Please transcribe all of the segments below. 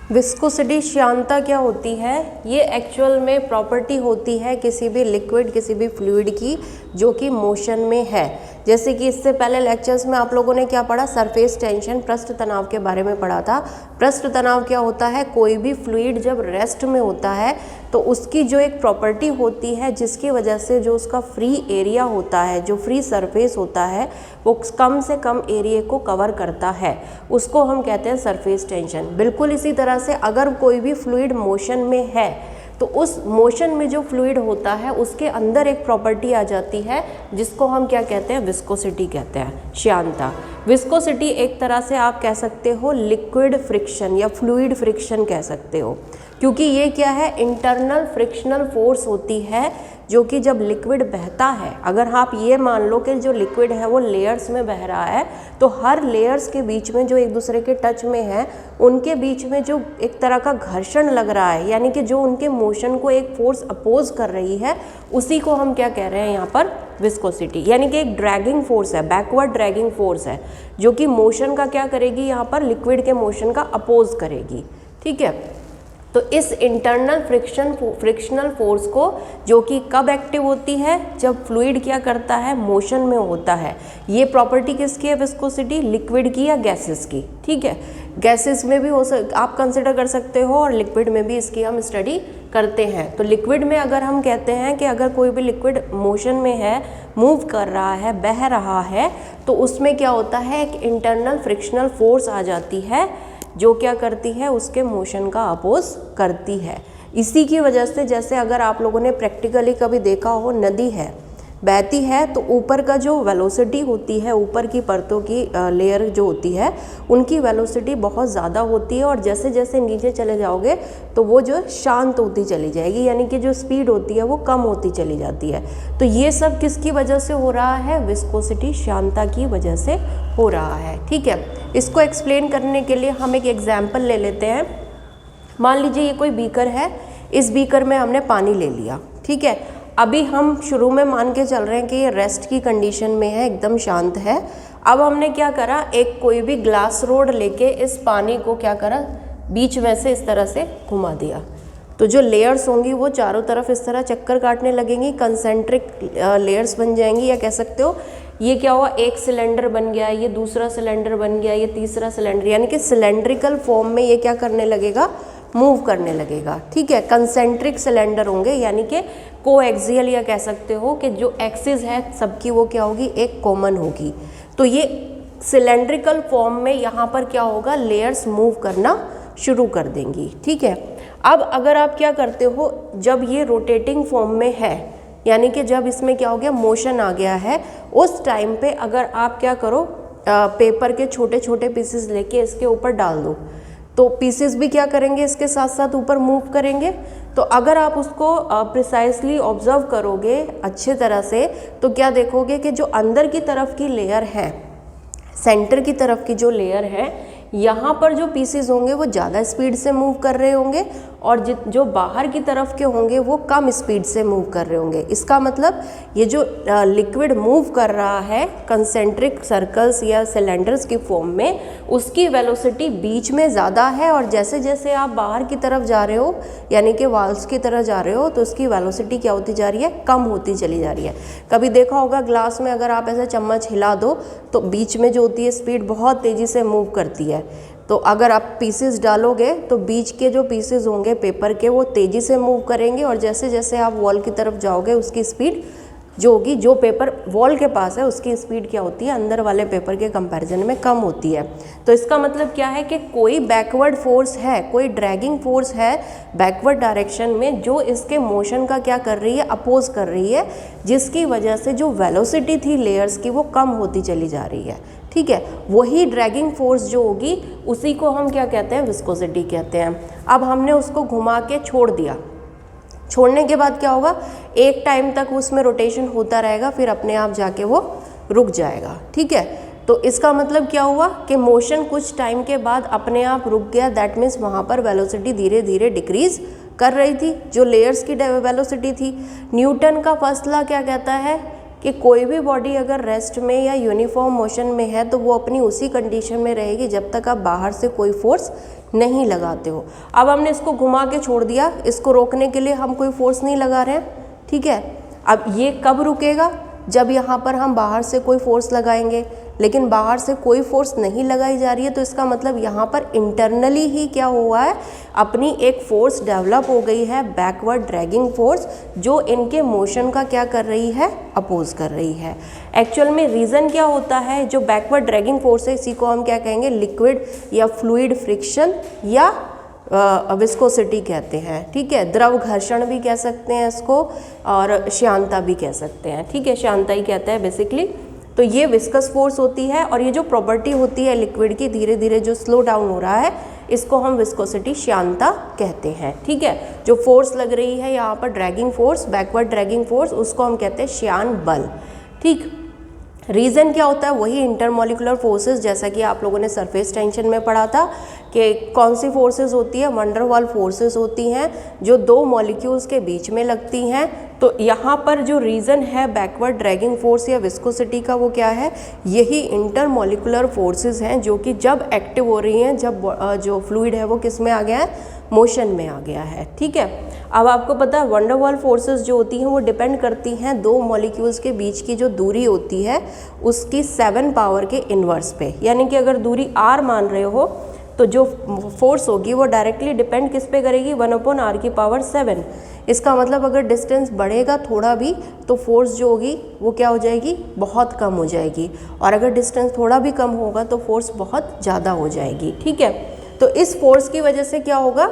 Viscosity श्यानता क्या होती है? ये एक्चुअल में प्रॉपर्टी होती है किसी भी लिक्विड, किसी भी फ्लूइड की जो कि मोशन में है। जैसे कि इससे पहले लेक्चर्स में आप लोगों ने क्या पढ़ा? सरफेस टेंशन, पृष्ठ तनाव के बारे में पढ़ा था। पृष्ठ तनाव क्या होता है? कोई भी फ्लूइड जब रेस्ट में होता है तो उसकी जो एक प्रॉपर्टी होती है जिसकी वजह से जो उसका फ्री एरिया होता है, जो फ्री सरफेस होता है, वो कम से कम एरिया को कवर करता है, उसको हम कहते हैं सरफेस टेंशन। बिल्कुल इसी तरह से अगर कोई भी फ्लूइड मोशन में है तो उस मोशन में जो फ्लूइड होता है उसके अंदर एक प्रॉपर्टी आ जाती है जिसको हम क्या कहते हैं? विस्कोसिटी कहते हैं, श्यानता। विस्कोसिटी एक तरह से आप कह सकते हो लिक्विड फ्रिक्शन या फ्लूइड फ्रिक्शन कह सकते हो, क्योंकि ये क्या है? इंटरनल फ्रिक्शनल फोर्स होती है जो कि जब लिक्विड बहता है, अगर आप ये मान लो कि जो लिक्विड है वो लेयर्स में बह रहा है तो हर लेयर्स के बीच में जो एक दूसरे के टच में है उनके बीच में जो एक तरह का घर्षण लग रहा है, यानी कि जो उनके मोशन को एक फोर्स अपोज कर रही है, उसी को हम क्या कह रहे हैं यहाँ पर? विस्कोसिटी। यानी कि एक ड्रैगिंग फोर्स है, बैकवर्ड ड्रैगिंग फोर्स है जो कि मोशन का क्या करेगी? यहाँ पर लिक्विड के मोशन का अपोज करेगी। ठीक है, तो इस इंटरनल फ्रिक्शनल फोर्स को जो कि कब एक्टिव होती है? जब फ्लूइड क्या करता है? मोशन में होता है। ये प्रॉपर्टी किसकी है? विस्कोसिटी, लिक्विड की या गैसेस की? ठीक है, गैसेस में भी आप कंसिडर कर सकते हो और लिक्विड में भी इसकी हम स्टडी करते हैं। तो लिक्विड में अगर हम कहते हैं कि अगर कोई भी लिक्विड मोशन में है, मूव कर रहा है, बह रहा है, तो उसमें क्या होता है? एक इंटरनल फ्रिक्शनल फोर्स आ जाती है जो क्या करती है? उसके मोशन का अपोज करती है। इसी की वजह से जैसे अगर आप लोगों ने प्रैक्टिकली कभी देखा हो, नदी है, बहती है तो ऊपर का जो वेलोसिटी होती है, ऊपर की परतों की लेयर जो होती है उनकी वेलोसिटी बहुत ज़्यादा होती है और जैसे जैसे नीचे चले जाओगे तो वो जो शांत होती चली जाएगी, यानी कि जो स्पीड होती है वो कम होती चली जाती है। तो ये सब किसकी वजह से हो रहा है? विस्कोसिटी श्यानता की वजह से हो रहा है। ठीक है, इसको एक्सप्लेन करने के लिए हम एक एग्जाम्पल ले लेते हैं। मान लीजिए ये कोई बीकर है, इस बीकर में हमने पानी ले लिया। ठीक है, अभी हम शुरू में मान के चल रहे हैं कि ये रेस्ट की कंडीशन में है, एकदम शांत है। अब हमने क्या करा? एक कोई भी ग्लास रोड लेके इस पानी को क्या करा? बीच में से इस तरह से घुमा दिया, तो जो लेयर्स होंगी वो चारों तरफ इस तरह चक्कर काटने लगेंगी, कंसेंट्रिक लेयर्स बन जाएंगी, या कह सकते हो ये क्या हुआ? एक सिलेंडर बन गया, ये दूसरा सिलेंडर बन गया, ये तीसरा सिलेंडर, यानी कि सिलेंड्रिकल फॉर्म में ये क्या करने लगेगा? मूव करने लगेगा। ठीक है, कंसेंट्रिक सिलेंडर होंगे, यानी कि कोएक्सियल, या कह सकते हो कि जो एक्सिस है सबकी वो क्या होगी? एक कॉमन होगी। तो ये सिलेंड्रिकल फॉर्म में यहाँ पर क्या होगा? लेयर्स मूव करना शुरू कर देंगी। ठीक है, अब अगर आप क्या करते हो? जब ये रोटेटिंग फॉर्म में है, यानी कि जब इसमें क्या हो गया? मोशन आ गया है, उस टाइम पे अगर आप क्या करो? पेपर के छोटे छोटे पीसेस लेके इसके ऊपर डाल दो, तो पीसेस भी क्या करेंगे? इसके साथ साथ ऊपर मूव करेंगे। तो अगर आप उसको प्रिसाइसली ऑब्जर्व करोगे अच्छे तरह से, तो क्या देखोगे कि जो अंदर की तरफ की लेयर है, सेंटर की तरफ की जो लेयर है, यहाँ पर जो पीसेस होंगे वो ज़्यादा स्पीड से मूव कर रहे होंगे और जो बाहर की तरफ के होंगे वो कम स्पीड से मूव कर रहे होंगे। इसका मतलब ये जो लिक्विड मूव कर रहा है कंसेंट्रिक सर्कल्स या सिलेंडर्स की फॉर्म में, उसकी वेलोसिटी बीच में ज़्यादा है और जैसे जैसे आप बाहर की तरफ जा रहे हो, यानी कि वाल्स की तरफ जा रहे हो, तो उसकी वेलोसिटी क्या होती जा रही है? कम होती चली जा रही है। कभी देखा होगा ग्लास में अगर आप ऐसे चम्मच हिला दो तो बीच में जो होती है स्पीड बहुत तेज़ी से मूव करती है। तो अगर आप पीसेस डालोगे तो बीच के जो पीसेस होंगे पेपर के वो तेज़ी से मूव करेंगे और जैसे जैसे आप वॉल की तरफ जाओगे उसकी स्पीड जो होगी, जो पेपर वॉल के पास है उसकी स्पीड क्या होती है? अंदर वाले पेपर के कंपैरिजन में कम होती है। तो इसका मतलब क्या है कि कोई बैकवर्ड फोर्स है, कोई ड्रैगिंग फोर्स है बैकवर्ड डायरेक्शन में जो इसके मोशन का क्या कर रही है? अपोज कर रही है, जिसकी वजह से जो वेलोसिटी थी लेयर्स की वो कम होती चली जा रही है। ठीक है, वही ड्रैगिंग फोर्स जो होगी उसी को हम क्या कहते हैं? विस्कोसिटी कहते हैं। अब हमने उसको घुमा के छोड़ दिया, छोड़ने के बाद क्या होगा? एक टाइम तक उसमें रोटेशन होता रहेगा, फिर अपने आप जाके वो रुक जाएगा। ठीक है, तो इसका मतलब क्या हुआ कि मोशन कुछ टाइम के बाद अपने आप रुक गया। दैट मीन्स वहाँ पर वेलोसिटी धीरे धीरे डिक्रीज कर रही थी, जो लेयर्स की वेलोसिटी थी। न्यूटन का फर्स्ट लॉ क्या कहता है कि कोई भी बॉडी अगर रेस्ट में या यूनिफॉर्म मोशन में है तो वो अपनी उसी कंडीशन में रहेगी जब तक आप बाहर से कोई फोर्स नहीं लगाते हो। अब हमने इसको घुमा के छोड़ दिया, इसको रोकने के लिए हम कोई फोर्स नहीं लगा रहे हैं, ठीक है। अब ये कब रुकेगा? जब यहाँ पर हम बाहर से कोई फोर्स लगाएंगे, लेकिन बाहर से कोई फोर्स नहीं लगाई जा रही है, तो इसका मतलब यहाँ पर इंटरनली ही क्या हुआ है, अपनी एक फोर्स डेवलप हो गई है, बैकवर्ड ड्रैगिंग फोर्स, जो इनके मोशन का क्या कर रही है, अपोज कर रही है। एक्चुअल में रीज़न क्या होता है, जो बैकवर्ड ड्रैगिंग फोर्स है इसी को हम क्या कहेंगे, लिक्विड या फ्लूइड फ्रिक्शन या विस्कोसिटी कहते हैं, ठीक है। द्रव घर्षण भी कह सकते हैं इसको, और श्यानता भी कह सकते हैं, ठीक है, श्यानता ही कहते हैं बेसिकली। तो ये विस्कस फोर्स होती है, और ये जो प्रॉपर्टी होती है लिक्विड की धीरे धीरे जो स्लो डाउन हो रहा है, इसको हम विस्कोसिटी, श्यानता कहते हैं, ठीक है। जो फोर्स लग रही है यहाँ पर dragging force, backward dragging force, उसको हम कहते हैं श्यान बल, ठीक। रीज़न क्या होता है, वही इंटरमॉलिकुलर फोर्सेस, जैसा कि आप लोगों ने सरफेस टेंशन में पढ़ा था कि कौन सी फोर्सेस होती है, वंडर वाल फोर्सेस होती हैं जो दो मॉलिक्यूल्स के बीच में लगती हैं। तो यहाँ पर जो रीज़न है बैकवर्ड ड्रैगिंग फोर्स या विस्कोसिटी का, वो क्या है, यही इंटरमॉलिकुलर फोर्सेस हैं जो कि जब एक्टिव हो रही हैं, जब जो फ्लूइड है वो किस में आ गया है, मोशन में आ गया है, ठीक है। अब आपको पता है वंडर वाल फोर्सेस जो होती हैं वो डिपेंड करती हैं दो मॉलिक्यूल्स के बीच की जो दूरी होती है उसकी 7 पावर के इन्वर्स पे, यानी कि अगर दूरी r मान रहे हो तो जो फोर्स होगी वो डायरेक्टली डिपेंड किस पे करेगी, 1/r⁴। इसका मतलब अगर डिस्टेंस बढ़ेगा थोड़ा भी तो फोर्स जो होगी वो क्या हो जाएगी, बहुत कम हो जाएगी, और अगर डिस्टेंस थोड़ा भी कम होगा तो फोर्स बहुत ज़्यादा हो जाएगी, ठीक है। तो इस फोर्स की वजह से क्या होगा,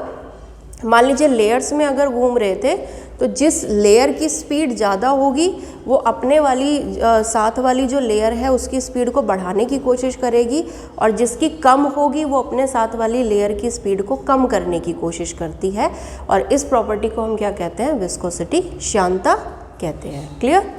मान लीजिए लेयर्स में अगर घूम रहे थे तो जिस लेयर की स्पीड ज़्यादा होगी वो अपने वाली साथ वाली जो लेयर है उसकी स्पीड को बढ़ाने की कोशिश करेगी, और जिसकी कम होगी वो अपने साथ वाली लेयर की स्पीड को कम करने की कोशिश करती है, और इस प्रॉपर्टी को हम क्या कहते हैं, विस्कोसिटी, श्यानता कहते हैं। क्लियर?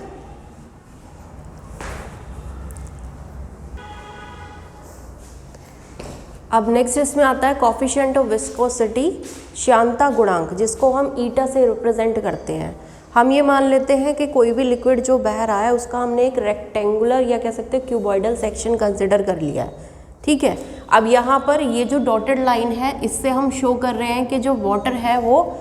अब नेक्स्ट इसमें आता है कॉफिशिएंट ऑफ विस्कोसिटी, श्यानता गुणांक, जिसको हम ईटा से रिप्रेजेंट करते हैं। हम ये मान लेते हैं कि कोई भी लिक्विड जो बह रहा है उसका हमने एक रेक्टेंगुलर या कह सकते हैं क्यूबॉइडल सेक्शन कंसिडर कर लिया है, ठीक है। अब यहाँ पर ये जो डॉटेड लाइन है इससे हम शो कर रहे हैं कि जो वाटर है वो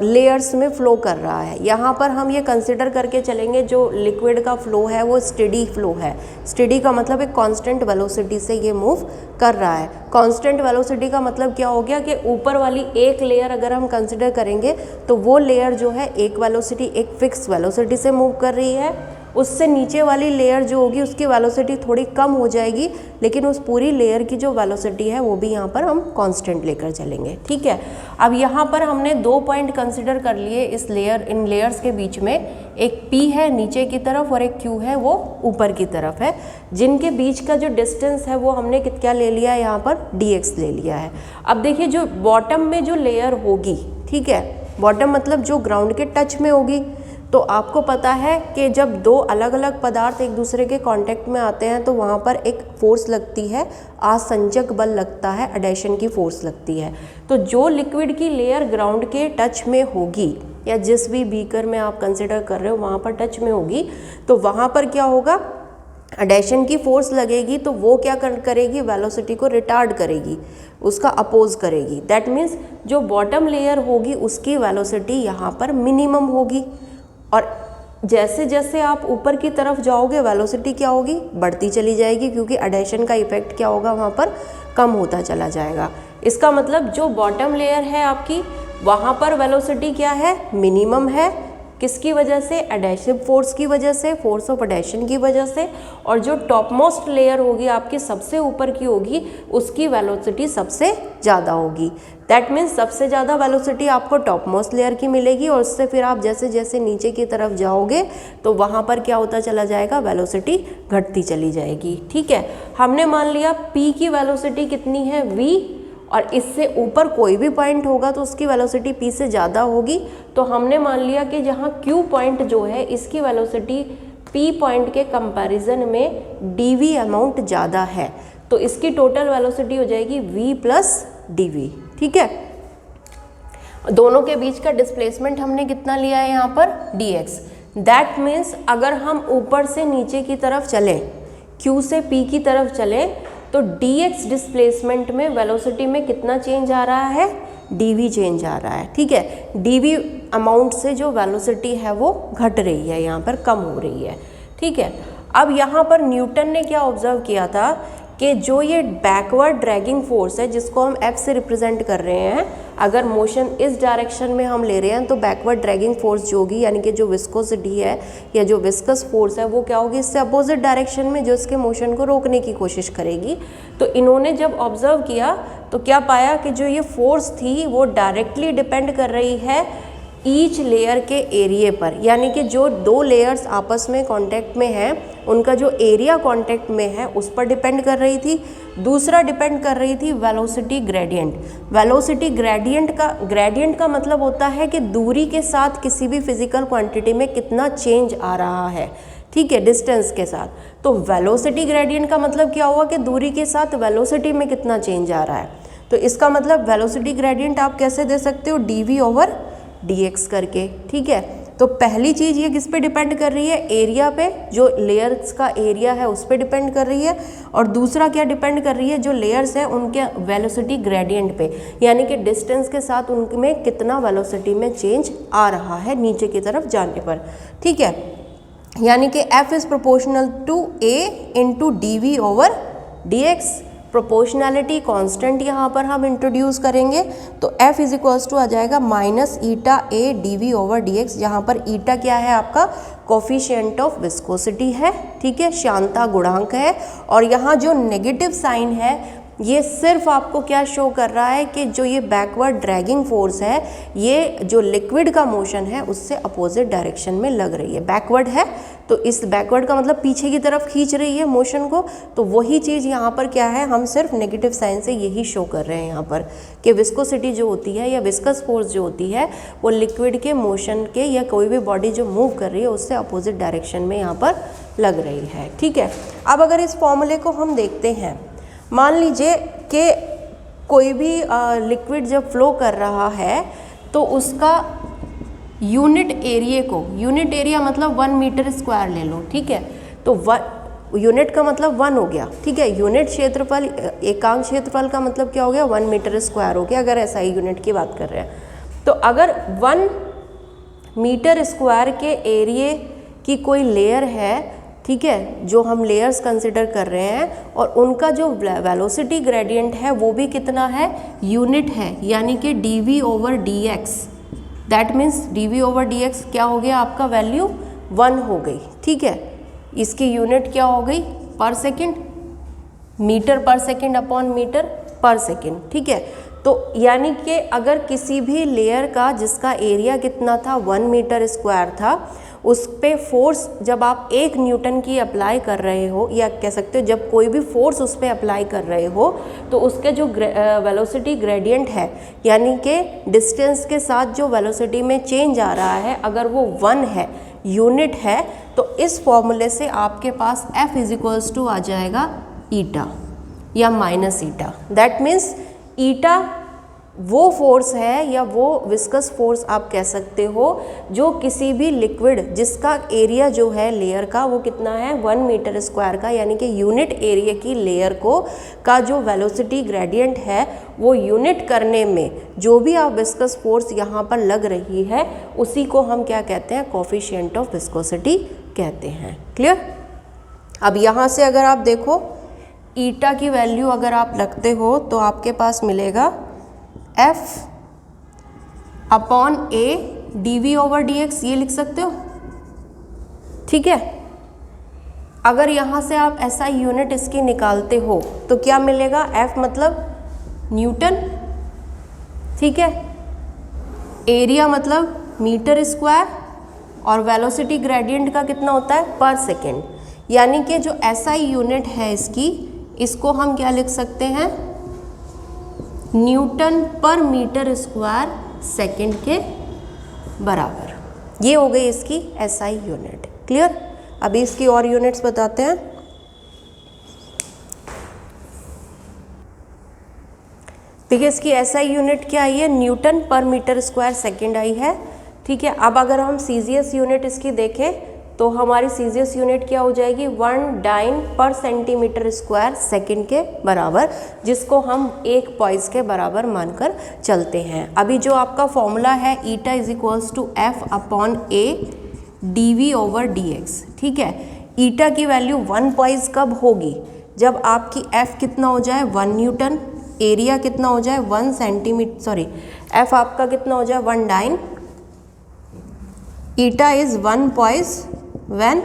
लेयर्स में फ़्लो कर रहा है। यहाँ पर हम ये कंसिडर करके चलेंगे जो लिक्विड का फ़्लो है वो स्टेडी फ़्लो है। स्टेडी का मतलब एक कांस्टेंट वेलोसिटी से ये मूव कर रहा है। कांस्टेंट वेलोसिटी का मतलब क्या हो गया कि ऊपर वाली एक लेयर अगर हम कंसिडर करेंगे तो वो लेयर जो है एक वेलोसिटी, एक फिक्स वेलोसिटी से मूव कर रही है। उससे नीचे वाली लेयर जो होगी उसकी वेलोसिटी थोड़ी कम हो जाएगी, लेकिन उस पूरी लेयर की जो वेलोसिटी है वो भी यहाँ पर हम कांस्टेंट लेकर चलेंगे, ठीक है। अब यहाँ पर हमने 2 पॉइंट कंसिडर कर लिए इस इन लेयर्स के बीच में, एक P है नीचे की तरफ और एक Q है वो ऊपर की तरफ है, जिनके बीच का जो डिस्टेंस है वो हमने क्या ले लिया है, यहाँ पर dx ले लिया है। अब देखिए जो बॉटम में जो लेयर होगी, ठीक है, बॉटम मतलब जो ग्राउंड के टच में होगी, तो आपको पता है कि जब दो अलग अलग पदार्थ एक दूसरे के कांटेक्ट में आते हैं तो वहाँ पर एक फोर्स लगती है, आसंजक बल लगता है, एडेशन की फोर्स लगती है। तो जो लिक्विड की लेयर ग्राउंड के टच में होगी या जिस भी बीकर में आप कंसिडर कर रहे हो वहाँ पर टच में होगी, तो वहाँ पर क्या होगा, एडेशन की फोर्स लगेगी, तो वो क्या करेगी, वेलोसिटी को रिटार्ड करेगी, उसका अपोज करेगी। दैट मीन्स जो बॉटम लेयर होगी उसकी वेलोसिटी यहाँ पर मिनिमम होगी, और जैसे जैसे आप ऊपर की तरफ जाओगे वेलोसिटी क्या होगी, बढ़ती चली जाएगी, क्योंकि एडेशन का इफेक्ट क्या होगा वहाँ पर, कम होता चला जाएगा। इसका मतलब जो बॉटम लेयर है आपकी वहाँ पर वेलोसिटी क्या है, मिनिमम है। किसकी वजह से, एडेसिव फोर्स की वजह से, फोर्स ऑफ एडेशन की वजह से। और जो टॉप मोस्ट लेयर होगी आपकी सबसे ऊपर की होगी उसकी वेलोसिटी सबसे ज़्यादा होगी। दैट मीन्स सबसे ज़्यादा वेलोसिटी आपको टॉप मोस्ट लेयर की मिलेगी, और उससे फिर आप जैसे जैसे नीचे की तरफ जाओगे तो वहाँ पर क्या होता चला जाएगा, वेलोसिटी घटती चली जाएगी, ठीक है। हमने मान लिया P की वेलोसिटी कितनी है, v, और इससे ऊपर कोई भी पॉइंट होगा तो उसकी वेलोसिटी P से ज़्यादा होगी। तो हमने मान लिया कि जहाँ Q पॉइंट जो है इसकी वेलोसिटी P पॉइंट के कंपैरिजन में dv अमाउंट ज़्यादा है, तो इसकी टोटल वेलोसिटी हो जाएगी v + dv, ठीक है। दोनों के बीच का डिस्प्लेसमेंट हमने कितना लिया है यहाँ पर, dx। दैट मीन्स अगर हम ऊपर से नीचे की तरफ चलें, Q से P की तरफ चलें, तो dx डिस्प्लेसमेंट में वेलोसिटी में कितना चेंज आ रहा है, dv चेंज आ रहा है। ठीक है, dv अमाउंट से जो वेलोसिटी है वो घट रही है, यहाँ पर कम हो रही है। ठीक है, अब यहाँ पर न्यूटन ने क्या ऑब्जर्व किया था कि जो ये बैकवर्ड ड्रैगिंग फोर्स है जिसको हम F से रिप्रेजेंट कर रहे हैं, अगर मोशन इस डायरेक्शन में हम ले रहे हैं तो बैकवर्ड ड्रैगिंग फोर्स जो होगी, यानी कि जो विस्कोसिटी है या जो विस्कस फोर्स है वो क्या होगी, इससे अपोजिट डायरेक्शन में जो इसके मोशन को रोकने की कोशिश करेगी। तो इन्होंने जब ऑब्जर्व किया तो क्या पाया कि जो ये फोर्स थी वो डायरेक्टली डिपेंड कर रही है ईच लेयर के एरिया पर, यानी कि जो दो लेयर्स आपस में कांटेक्ट में हैं उनका जो एरिया कांटेक्ट में है उस पर डिपेंड कर रही थी। दूसरा डिपेंड कर रही थी वेलोसिटी ग्रेडियंट। वेलोसिटी ग्रेडियंट का मतलब होता है कि दूरी के साथ किसी भी फिजिकल क्वांटिटी में कितना चेंज आ रहा है। ठीक है, डिस्टेंस के साथ। तो वेलोसिटी ग्रेडियंट का मतलब क्या हुआ कि दूरी के साथ वेलोसिटी में कितना चेंज आ रहा है। तो इसका मतलब वेलोसिटी ग्रेडियंट आप कैसे दे सकते हो, dv ओवर dx करके। ठीक है, तो पहली चीज़ ये किस पे डिपेंड कर रही है, एरिया पे, जो लेयर्स का एरिया है उस पे डिपेंड कर रही है। और दूसरा क्या डिपेंड कर रही है, जो लेयर्स है उनके वेलोसिटी ग्रेडियंट पे, यानी कि डिस्टेंस के साथ उनमें कितना वेलोसिटी में चेंज आ रहा है नीचे की तरफ जाने पर। ठीक है, यानी कि F is proportional to A into dv over dx। Proportionality constant यहाँ पर हम इंट्रोड्यूस करेंगे, तो F इज इक्वल्स टू आ जाएगा minus eta A dv over dx, जहाँ पर ईटा क्या है आपका कोफिशिएंट ऑफ विस्कोसिटी है। ठीक है, श्यानता गुणांक है। और यहाँ जो नेगेटिव साइन है ये सिर्फ आपको क्या शो कर रहा है कि जो ये बैकवर्ड ड्रैगिंग फोर्स है ये जो लिक्विड का मोशन है उससे अपोजिट डायरेक्शन में लग रही है, बैकवर्ड है। तो इस बैकवर्ड का मतलब पीछे की तरफ खींच रही है मोशन को। तो वही चीज़ यहाँ पर क्या है, हम सिर्फ नेगेटिव साइन से यही शो कर रहे हैं यहाँ पर कि विस्कोसिटी जो होती है या विस्कस फोर्स जो होती है वो लिक्विड के मोशन के या कोई भी बॉडी जो मूव कर रही है उससे अपोजिट डायरेक्शन में यहाँ पर लग रही है। ठीक है, अब अगर इस फॉर्मूले को हम देखते हैं, मान लीजिए कि कोई भी लिक्विड जब फ्लो कर रहा है तो उसका यूनिट एरिया को, यूनिट एरिया मतलब 1 मीटर स्क्वायर ले लो। ठीक है, तो यूनिट का मतलब 1 हो गया। ठीक है, यूनिट क्षेत्रफल, एकांक क्षेत्रफल का मतलब क्या हो गया, 1 मीटर स्क्वायर हो गया, अगर ऐसा ही यूनिट की बात कर रहे हैं। तो अगर 1 मीटर स्क्वायर के एरिया की कोई लेयर है, ठीक है, जो हम लेयर्स कंसिडर कर रहे हैं, और उनका जो वेलोसिटी ग्रेडियंट है वो भी कितना है, यूनिट है, यानी कि dv over dx। That means dv over dx क्या हो गया, आपका वैल्यू 1 हो गई। ठीक है, इसकी यूनिट क्या हो गई, पर सेकेंड, मीटर पर सेकेंड अपॉन मीटर पर सेकेंड। ठीक है, तो यानी कि अगर किसी भी लेयर का जिसका एरिया कितना था 1 मीटर स्क्वायर था, उस पे फोर्स जब आप 1 न्यूटन की अप्लाई कर रहे हो, या कह सकते हो जब कोई भी फोर्स उस पर अप्लाई कर रहे हो, तो उसके जो वेलोसिटी ग्रेडियंट है, यानी कि डिस्टेंस के साथ जो वेलोसिटी में चेंज आ रहा है, अगर वो 1 है, यूनिट है, तो इस फॉर्मूले से आपके पास F इज इक्वल्स टू आ जाएगा ईटा या माइनस ईटा। दैट मीन्स ईटा वो फोर्स है या वो विस्कस फोर्स आप कह सकते हो जो किसी भी लिक्विड जिसका एरिया जो है लेयर का वो कितना है, 1 मीटर स्क्वायर का, यानी कि यूनिट एरिया की लेयर को का जो वेलोसिटी ग्रेडियंट है वो यूनिट करने में जो भी आप विस्कस फोर्स यहाँ पर लग रही है उसी को हम क्या कहते हैं, कोफिशिएंट ऑफ विस्कोसिटी कहते हैं। क्लियर। अब यहाँ से अगर आप देखो ईटा की वैल्यू अगर आप रखते हो तो आपके पास मिलेगा F upon A dv over dx, ये लिख सकते हो। ठीक है, अगर यहाँ से आप ऐसा यूनिट इसकी निकालते हो तो क्या मिलेगा, F मतलब न्यूटन। ठीक है, एरिया मतलब मीटर स्क्वायर, और वेलोसिटी ग्रेडियंट का कितना होता है, पर सेकेंड। यानी कि जो SI यूनिट है इसकी, इसको हम क्या लिख सकते हैं, न्यूटन पर मीटर स्क्वायर सेकेंड के बराबर। ये हो गई इसकी SI यूनिट। क्लियर। अभी इसकी और यूनिट्स बताते हैं। देखिए इसकी SI यूनिट क्या आई है, न्यूटन पर मीटर स्क्वायर सेकेंड आई है। ठीक है। अब अगर हम सीजीएस यूनिट इसकी देखें तो हमारी सीजीएस यूनिट क्या हो जाएगी 1 डाइन पर सेंटीमीटर स्क्वायर सेकंड के बराबर, जिसको हम 1 पॉइस के बराबर मानकर चलते हैं। अभी जो आपका फॉर्मूला है eta is equals to F upon A D over D X, ठीक है। ईटा की वैल्यू 1 पॉइस कब होगी, जब आपकी एफ कितना हो जाए 1 न्यूटन, एरिया कितना हो जाए 1 सेंटीमीटर, सॉरी एफ आपका कितना हो जाए 1 dyne, eta is 1 poise when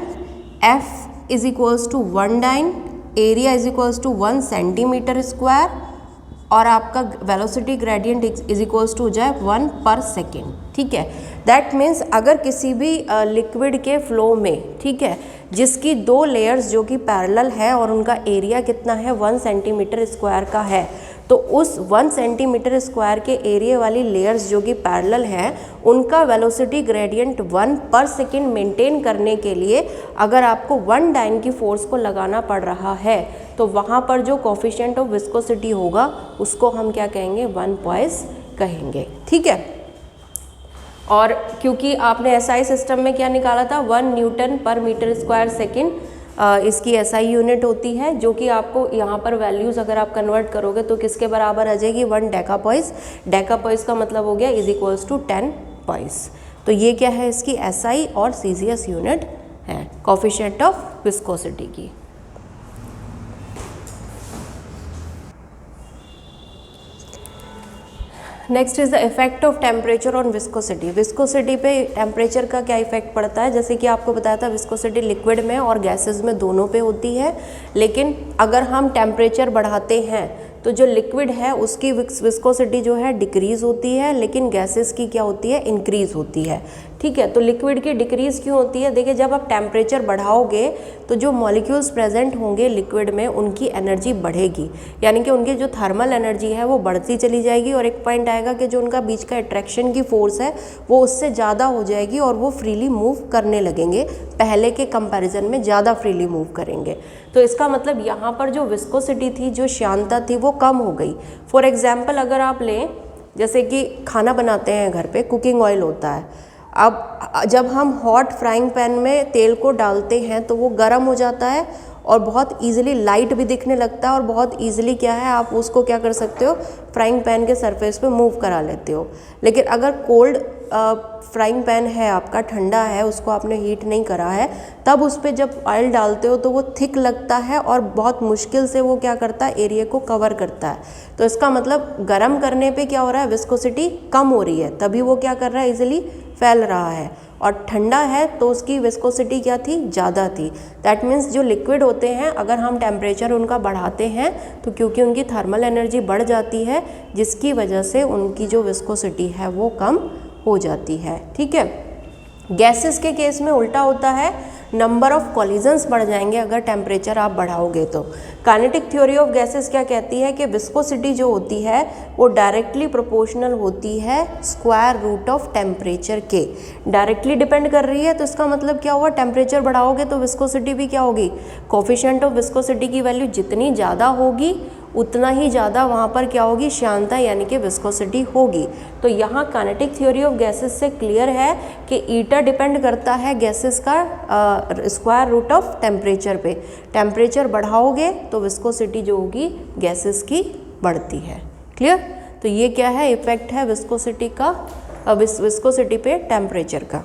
f is equals to 1 dyne, area is equals to 1 centimetre square और आपका velocity gradient is equals to हो जाए 1 पर सेकेंड, ठीक है। दैट मीन्स अगर किसी भी लिक्विड के फ्लो में, ठीक है, जिसकी 2 लेयर्स जो कि पैरेलल है और उनका एरिया कितना है 1 सेंटीमीटर स्क्वायर का है, तो उस 1 सेंटीमीटर स्क्वायर के एरिया वाली लेयर्स जो कि पैरेलल हैं उनका वेलोसिटी ग्रेडियंट 1 पर सेकेंड मेंटेन करने के लिए अगर आपको 1 डाइन की फोर्स को लगाना पड़ रहा है तो वहाँ पर जो कोफिशिएंट ऑफ विस्कोसिटी होगा उसको हम क्या कहेंगे 1 पॉइस कहेंगे, ठीक है। और क्योंकि आपने एसआई सिस्टम में क्या निकाला था 1 न्यूटन पर मीटर स्क्वायर सेकेंड, इसकी एसआई यूनिट होती है, जो कि आपको यहाँ पर वैल्यूज़ अगर आप कन्वर्ट करोगे तो किसके बराबर आ जाएगी 1 डेकापॉइस। डेकापॉइस का मतलब हो गया इज इक्वल्स टू 10 पॉइस। तो ये क्या है इसकी एसआई और सीजीएस यूनिट है कोफिशिएंट ऑफ विस्कोसिटी की। Next is the effect of temperature on viscosity. Viscosity पे टेम्परेचर का क्या इफेक्ट पड़ता है, जैसे कि आपको बताया था विस्कोसिटी लिक्विड में और गैसेस में दोनों पे होती है, लेकिन अगर हम टेम्परेचर बढ़ाते हैं तो जो लिक्विड है उसकी विस्कोसिटी जो है डिक्रीज़ होती है, लेकिन गैसेस की क्या होती है इंक्रीज़ होती है, ठीक है। तो लिक्विड की डिक्रीज़ क्यों होती है, देखिए जब आप टेम्परेचर बढ़ाओगे तो जो मॉलिक्यूल्स प्रेजेंट होंगे लिक्विड में उनकी एनर्जी बढ़ेगी, यानी कि उनकी जो थर्मल एनर्जी है वो बढ़ती चली जाएगी और एक पॉइंट आएगा कि जो उनका बीच का अट्रैक्शन की फोर्स है वो उससे ज़्यादा हो जाएगी और वो फ्रीली मूव करने लगेंगे, पहले के कंपैरिजन में ज़्यादा फ्रीली मूव करेंगे। तो इसका मतलब यहाँ पर जो विस्कोसिटी थी, जो श्यानता थी वो कम हो गई। फॉर एग्जाम्पल अगर आप लें, जैसे कि खाना बनाते हैं घर पे, कुकिंग ऑयल होता है, अब जब हम हॉट फ्राइंग पैन में तेल को डालते हैं तो वो गर्म हो जाता है और बहुत इजीली लाइट भी दिखने लगता है और बहुत इजीली क्या है आप उसको क्या कर सकते हो फ्राइंग पैन के सरफेस पे मूव करा लेते हो। लेकिन अगर कोल्ड फ्राइंग पैन है आपका, ठंडा है, उसको आपने हीट नहीं करा है, तब उस पर जब ऑयल डालते हो तो वो थिक लगता है और बहुत मुश्किल से वो क्या करता है एरिया को कवर करता है। तो इसका मतलब गर्म करने पे क्या हो रहा है विस्कोसिटी कम हो रही है, तभी वो क्या कर रहा है इजीली फैल रहा है। और ठंडा है तो उसकी विस्कोसिटी क्या थी ज़्यादा थी। दैट मीन्स जो लिक्विड होते हैं अगर हम टेम्परेचर उनका बढ़ाते हैं तो क्योंकि उनकी थर्मल एनर्जी बढ़ जाती है जिसकी वजह से उनकी जो विस्कोसिटी है वो कम हो जाती है, ठीक है। गैसेस के केस में उल्टा होता है, नंबर ऑफ कॉलिजन्स बढ़ जाएंगे अगर टेम्परेचर आप बढ़ाओगे तो। काइनेटिक थ्योरी ऑफ गैसेस क्या कहती है कि विस्कोसिटी जो होती है वो डायरेक्टली प्रोपोर्शनल होती है स्क्वायर रूट ऑफ टेम्परेचर के। डायरेक्टली डिपेंड कर रही है तो इसका मतलब क्या हुआ, टेम्परेचर बढ़ाओगे तो विस्कोसिटी भी क्या होगी, कोफिशिएंट ऑफ विस्कोसिटी की वैल्यू जितनी ज़्यादा होगी उतना ही ज़्यादा वहाँ पर क्या होगी श्यानता यानी कि विस्कोसिटी होगी। तो यहाँ काइनेटिक थ्योरी ऑफ गैसेस से क्लियर है कि ईटा डिपेंड करता है गैसेस का स्क्वायर रूट ऑफ टेम्परेचर पे। टेम्परेचर बढ़ाओगे तो विस्कोसिटी जो होगी गैसेस की बढ़ती है। क्लियर। तो ये क्या है इफेक्ट है विस्कोसिटी का, विस्कोसिटी पे टेम्परेचर का।